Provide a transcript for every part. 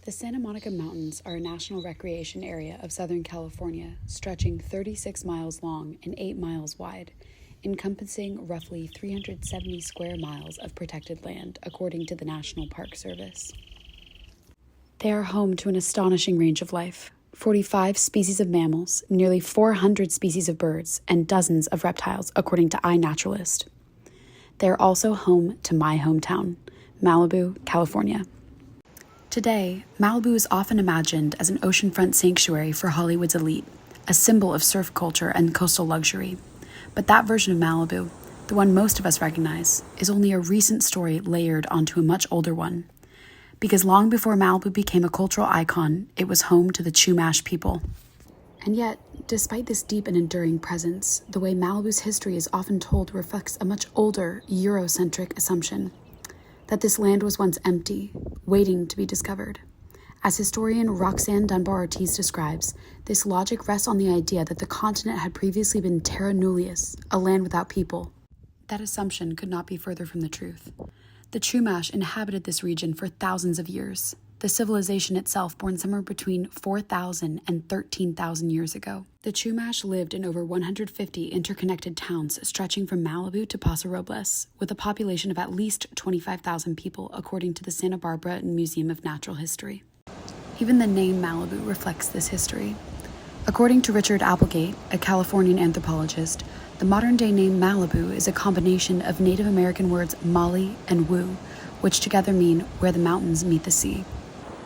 The Santa Monica Mountains are a national recreation area of Southern California, stretching 36 miles long and 8 miles wide, encompassing roughly 370 square miles of protected land, according to the National Park Service. They are home to an astonishing range of life: 45 species of mammals, nearly 400 species of birds, and dozens of reptiles, according to iNaturalist. They are also home to my hometown, Malibu, California. Today, Malibu is often imagined as an oceanfront sanctuary for Hollywood's elite, a symbol of surf culture and coastal luxury. But that version of Malibu, the one most of us recognize, is only a recent story layered onto a much older one. Because long before Malibu became a cultural icon, it was home to the Chumash people. And yet, despite this deep and enduring presence, the way Malibu's history is often told reflects a much older, Eurocentric assumption that this land was once empty, waiting to be discovered. As historian Roxanne Dunbar-Ortiz describes, this logic rests on the idea that the continent had previously been terra nullius, a land without people. That assumption could not be further from the truth. The Chumash inhabited this region for thousands of years, the civilization itself born somewhere between 4,000 and 13,000 years ago. The Chumash lived in over 150 interconnected towns stretching from Malibu to Paso Robles, with a population of at least 25,000 people, according to the Santa Barbara Museum of Natural History. Even the name Malibu reflects this history. According to Richard Applegate, a Californian anthropologist, the modern-day name Malibu is a combination of Native American words Mali and Wu, which together mean where the mountains meet the sea.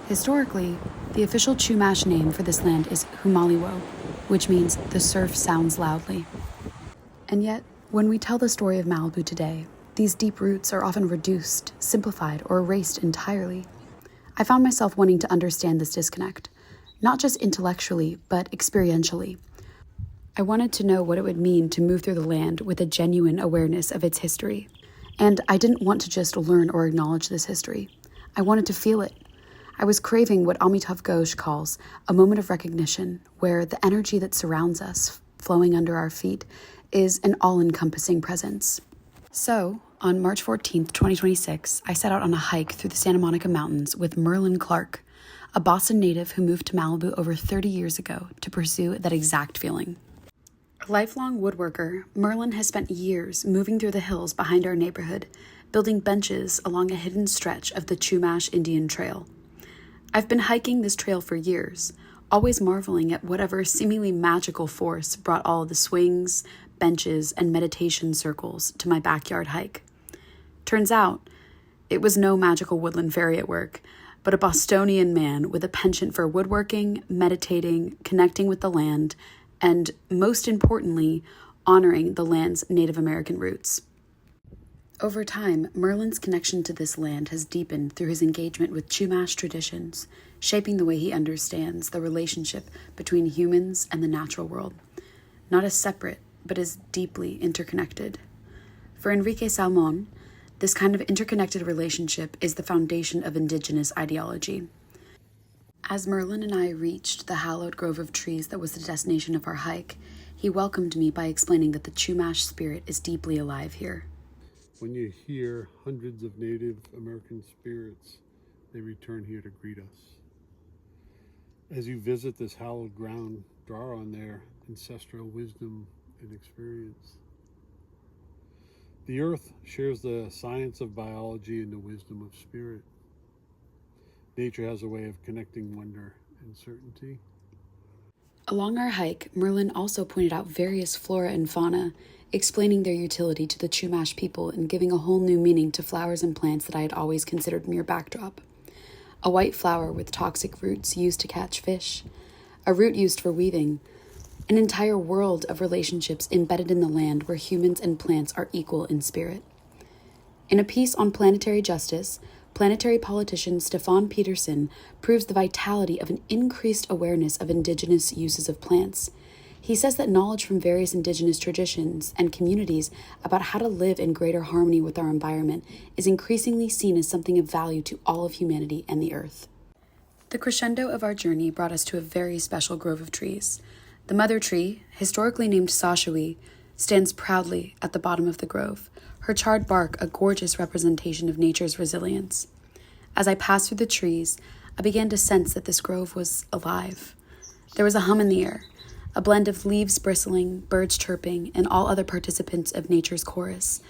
Historically, the official Chumash name for this land is Humaliwo, which means the surf sounds loudly. And yet, when we tell the story of Malibu today, these deep roots are often reduced, simplified, or erased entirely. I found myself wanting to understand this disconnect, not just intellectually, but experientially. I wanted to know what it would mean to move through the land with a genuine awareness of its history. And I didn't want to just learn or acknowledge this history. I wanted to feel it. I was craving what Amitav Ghosh calls a moment of recognition, where the energy that surrounds us, flowing under our feet, is an all-encompassing presence. So, on March 14th, 2026, I set out on a hike through the Santa Monica Mountains with Merlin Clark, a Boston native who moved to Malibu over 30 years ago to pursue that exact feeling. A lifelong woodworker, Merlin has spent years moving through the hills behind our neighborhood, building benches along a hidden stretch of the Chumash Indian Trail. I've been hiking this trail for years, always marveling at whatever seemingly magical force brought all of the swings, benches, and meditation circles to my backyard hike. Turns out, it was no magical woodland fairy at work, but a Bostonian man with a penchant for woodworking, meditating, connecting with the land, and, most importantly, honoring the land's Native American roots. Over time, Merlin's connection to this land has deepened through his engagement with Chumash traditions, shaping the way he understands the relationship between humans and the natural world, not as separate, but as deeply interconnected. For Enrique Salmon, this kind of interconnected relationship is the foundation of indigenous ideology. As Merlin and I reached the hallowed grove of trees that was the destination of our hike, he welcomed me by explaining that the Chumash spirit is deeply alive here. When you hear hundreds of Native American spirits, they return here to greet us. As you visit this hallowed ground, draw on their ancestral wisdom and experience. The earth shares the science of biology and the wisdom of spirit. Nature has a way of connecting wonder and certainty. Along our hike, Merlin also pointed out various flora and fauna, explaining their utility to the Chumash people and giving a whole new meaning to flowers and plants that I had always considered mere backdrop. A white flower with toxic roots used to catch fish, a root used for weaving, an entire world of relationships embedded in the land where humans and plants are equal in spirit. In a piece on planetary justice, planetary politician Stefan Peterson proves the vitality of an increased awareness of indigenous uses of plants. He says that knowledge from various indigenous traditions and communities about how to live in greater harmony with our environment is increasingly seen as something of value to all of humanity and the earth. The crescendo of our journey brought us to a very special grove of trees. The mother tree, historically named Sashawi, stands proudly at the bottom of the grove, her charred bark a gorgeous representation of nature's resilience. As I passed through the trees, I began to sense that this grove was alive. There was a hum in the air, a blend of leaves bristling, birds chirping, and all other participants of nature's chorus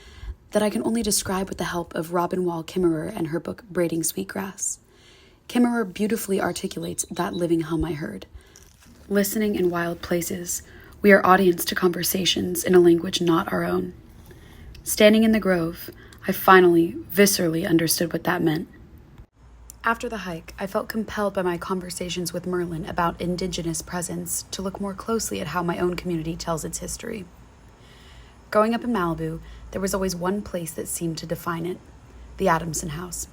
that I can only describe with the help of Robin Wall Kimmerer and her book Braiding Sweetgrass. Kimmerer beautifully articulates that living hum I heard. Listening in wild places, we are audience to conversations in a language not our own. Standing in the grove, I finally, viscerally understood what that meant. After the hike, I felt compelled by my conversations with Merlin about indigenous presence to look more closely at how my own community tells its history. Growing up in Malibu, there was always one place that seemed to define it: the Adamson House.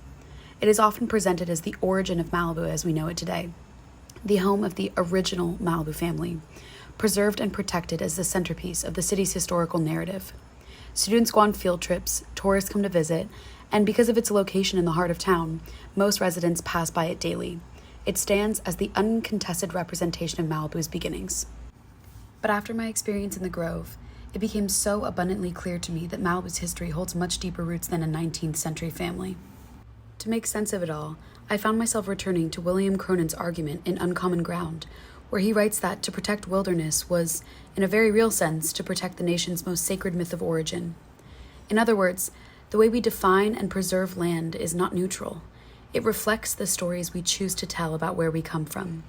It is often presented as the origin of Malibu as we know it today, the home of the original Malibu family, preserved and protected as the centerpiece of the city's historical narrative. Students go on field trips, tourists come to visit, and because of its location in the heart of town, most residents pass by it daily. It stands as the uncontested representation of Malibu's beginnings. But after my experience in the Grove, it became so abundantly clear to me that Malibu's history holds much deeper roots than a 19th century family. To make sense of it all, I found myself returning to William Cronin's argument in Uncommon Ground, where he writes that to protect wilderness was, in a very real sense, to protect the nation's most sacred myth of origin. In other words, the way we define and preserve land is not neutral. It reflects the stories we choose to tell about where we come from.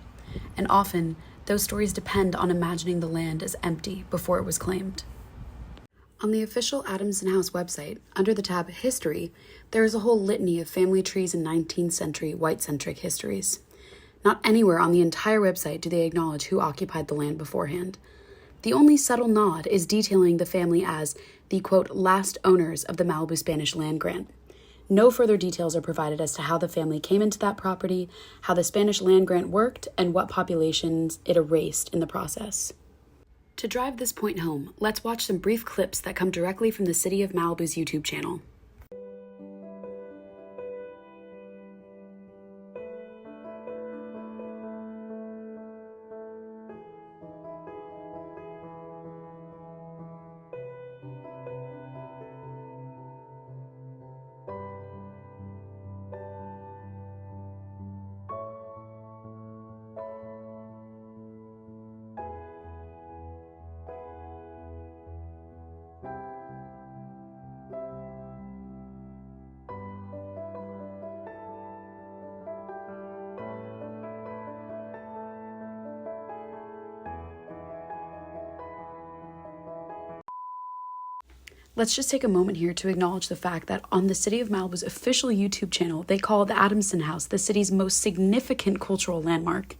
And often, those stories depend on imagining the land as empty before it was claimed. On the official Adamson House website, under the tab History, there is a whole litany of family trees and 19th century white-centric histories. Not anywhere on the entire website do they acknowledge who occupied the land beforehand. The only subtle nod is detailing the family as the, quote, last owners of the Malibu Spanish land grant. No further details are provided as to how the family came into that property, how the Spanish land grant worked, and what populations it erased in the process. To drive this point home, let's watch some brief clips that come directly from the City of Malibu's YouTube channel. Let's just take a moment here to acknowledge the fact that on the City of Malibu's official YouTube channel, they call the Adamson House the city's most significant cultural landmark,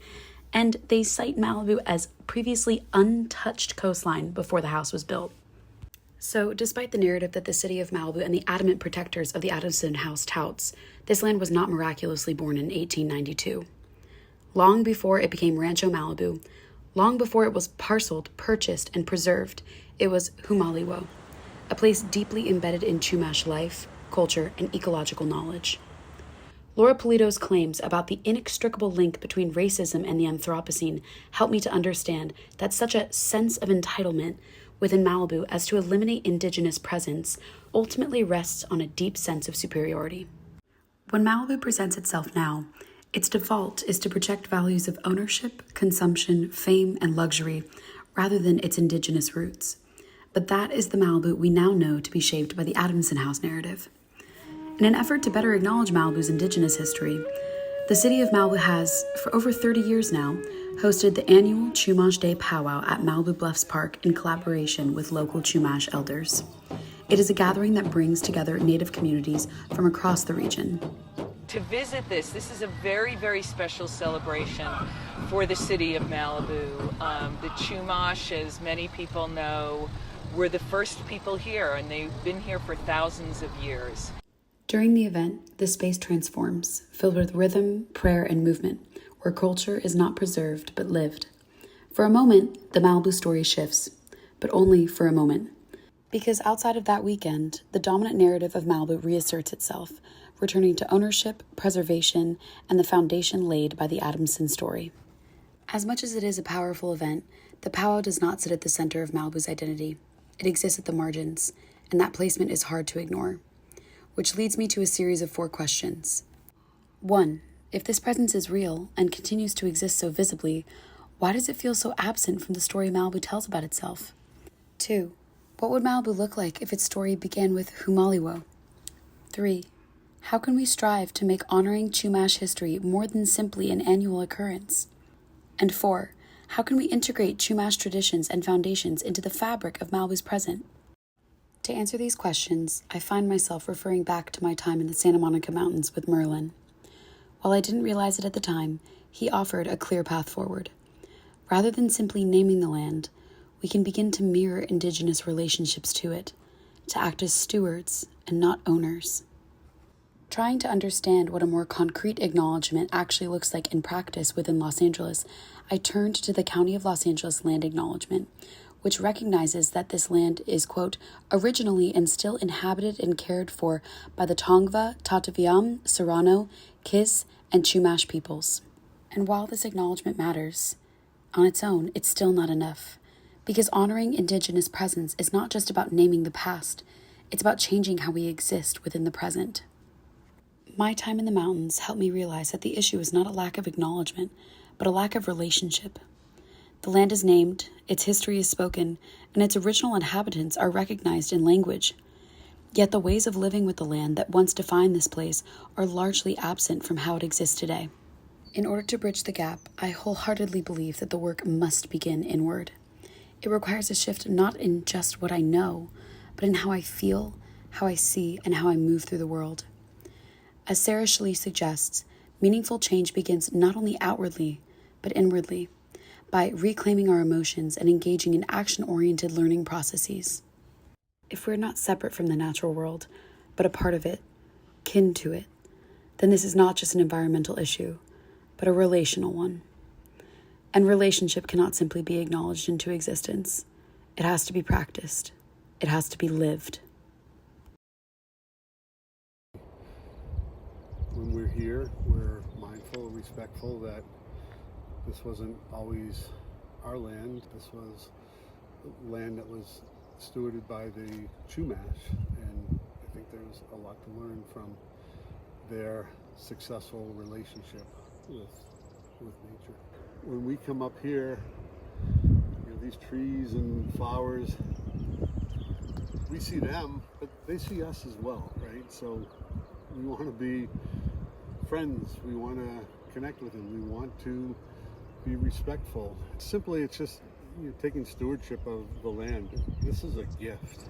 and they cite Malibu as previously untouched coastline before the house was built. So, despite the narrative that the City of Malibu and the adamant protectors of the Adamson House touts, this land was not miraculously born in 1892. Long before it became Rancho Malibu, long before it was parceled, purchased, and preserved, it was Humaliwo, a place deeply embedded in Chumash life, culture, and ecological knowledge. Laura Polito's claims about the inextricable link between racism and the Anthropocene help me to understand that such a sense of entitlement within Malibu as to eliminate indigenous presence ultimately rests on a deep sense of superiority. When Malibu presents itself now, its default is to project values of ownership, consumption, fame, and luxury, rather than its indigenous roots. But that is the Malibu we now know to be shaped by the Adamson House narrative. In an effort to better acknowledge Malibu's indigenous history, the City of Malibu has, for over 30 years now, hosted the annual Chumash Day Powwow at Malibu Bluffs Park in collaboration with local Chumash elders. It is a gathering that brings together Native communities from across the region. To visit this is a very, very special celebration for the City of Malibu. The Chumash, as many people know, were the first people here, and they've been here for thousands of years. During the event, the space transforms, filled with rhythm, prayer, and movement, where culture is not preserved but lived. For a moment, the Malibu story shifts, but only for a moment. Because outside of that weekend, the dominant narrative of Malibu reasserts itself, returning to ownership, preservation, and the foundation laid by the Adamson story. As much as it is a powerful event, the powwow does not sit at the center of Malibu's identity. It exists at the margins, and that placement is hard to ignore. Which leads me to a series of 4 questions. 1. If this presence is real and continues to exist so visibly, why does it feel so absent from the story Malibu tells about itself? 2. What would Malibu look like if its story began with Humaliwo? 3. How can we strive to make honoring Chumash history more than simply an annual occurrence? And 4. How can we integrate Chumash traditions and foundations into the fabric of Malibu's present? To answer these questions, I find myself referring back to my time in the Santa Monica Mountains with Merlin. While I didn't realize it at the time, he offered a clear path forward. Rather than simply naming the land, we can begin to mirror indigenous relationships to it, to act as stewards and not owners. Trying to understand what a more concrete acknowledgement actually looks like in practice within Los Angeles, I turned to the County of Los Angeles Land Acknowledgement, which recognizes that this land is, quote, originally and still inhabited and cared for by the Tongva, Tataviam, Serrano, Kiss, and Chumash peoples. And while this acknowledgement matters, on its own, it's still not enough, because honoring indigenous presence is not just about naming the past, it's about changing how we exist within the present. My time in the mountains helped me realize that the issue is not a lack of acknowledgement, but a lack of relationship. The land is named, its history is spoken, and its original inhabitants are recognized in language. Yet the ways of living with the land that once defined this place are largely absent from how it exists today. In order to bridge the gap, I wholeheartedly believe that the work must begin inward. It requires a shift not in just what I know, but in how I feel, how I see, and how I move through the world. As Sarah Shelley suggests, meaningful change begins not only outwardly, but inwardly, by reclaiming our emotions and engaging in action-oriented learning processes. If we're not separate from the natural world, but a part of it, kin to it, then this is not just an environmental issue, but a relational one. And relationship cannot simply be acknowledged into existence. It has to be practiced. It has to be lived. When we're here, we're mindful and respectful that this wasn't always our land. This was land that was stewarded by the Chumash, and I think there's a lot to learn from their successful relationship with nature. When we come up here, these trees and flowers, we see them, but they see us as well, right? So we want to be friends. We want to connect with them. We want to be respectful. It's just taking stewardship of the land. This is a gift.